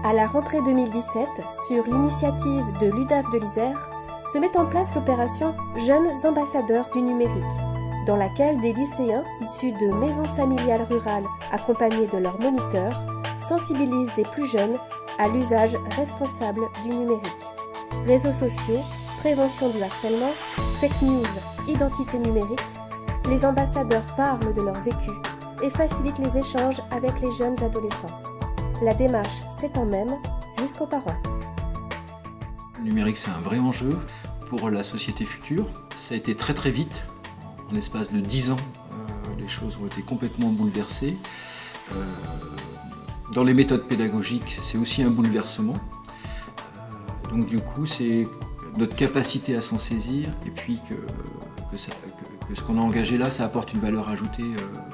À la rentrée 2017, sur l'initiative de l'UDAF de l'Isère, se met en place l'opération Jeunes ambassadeurs du numérique, dans laquelle des lycéens issus de maisons familiales rurales accompagnés de leurs moniteurs sensibilisent des plus jeunes à l'usage responsable du numérique. Réseaux sociaux, prévention du harcèlement, fake news, identité numérique, les ambassadeurs parlent de leur vécu et facilitent les échanges avec les jeunes adolescents. La démarche s'étend même jusqu'aux parents. Le numérique, c'est un vrai enjeu pour la société future. Ça a été très très vite. En l'espace de 10 ans, les choses ont été complètement bouleversées. Dans les méthodes pédagogiques, c'est aussi un bouleversement. Donc du coup, c'est notre capacité à s'en saisir et puis que ce qu'on a engagé là, ça apporte une valeur ajoutée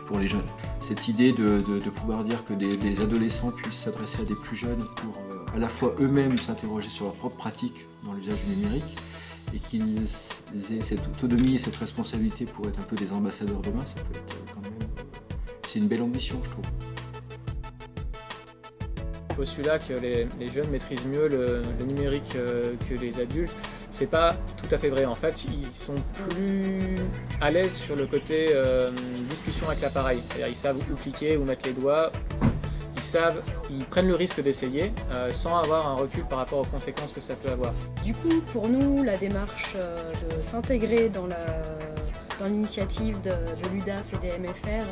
pour les jeunes. Cette idée de pouvoir dire que des adolescents puissent s'adresser à des plus jeunes pour à la fois eux-mêmes s'interroger sur leur propre pratique dans l'usage du numérique et qu'ils aient cette autonomie et cette responsabilité pour être un peu des ambassadeurs demain, ça peut être quand même... C'est une belle ambition, je trouve. Le postulat que les jeunes maîtrisent mieux le numérique que les adultes, c'est pas tout à fait vrai. En fait, ils sont plus à l'aise sur le côté discussion avec l'appareil. C'est-à-dire ils savent où cliquer, où mettre les doigts. Ils prennent le risque d'essayer sans avoir un recul par rapport aux conséquences que ça peut avoir. Du coup, pour nous, la démarche de s'intégrer dans l'initiative de l'UDAF et des MFR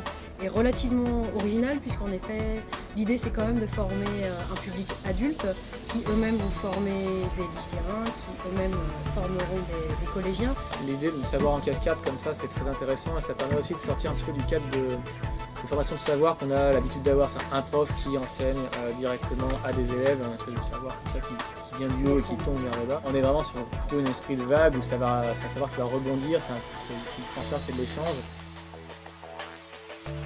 est relativement originale, puisqu'en effet, l'idée c'est quand même de former un public adulte qui eux-mêmes vont former des lycéens, qui eux-mêmes formeront des collégiens. L'idée de savoir en cascade comme ça, c'est très intéressant et ça permet aussi de sortir un petit peu du cadre de formation de savoir qu'on a l'habitude d'avoir. C'est un prof qui enseigne directement à des élèves, un espèce de savoir comme ça qui vient du haut et qui tombe vers le bas. On est vraiment sur plutôt un esprit de vague où c'est un savoir qui va rebondir, c'est le transfert, c'est de l'échange.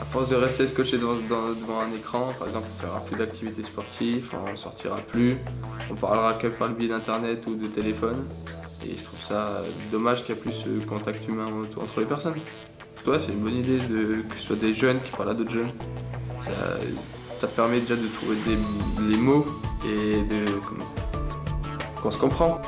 À force de rester scotché devant un écran, par exemple, on ne fera plus d'activités sportives, on ne sortira plus, on parlera que par le biais d'internet ou de téléphone. Et je trouve ça dommage qu'il n'y ait plus ce contact humain entre les personnes. Ouais, c'est une bonne idée que ce soit des jeunes qui parlent à d'autres jeunes. Ça permet déjà de trouver les mots et qu'on se comprend.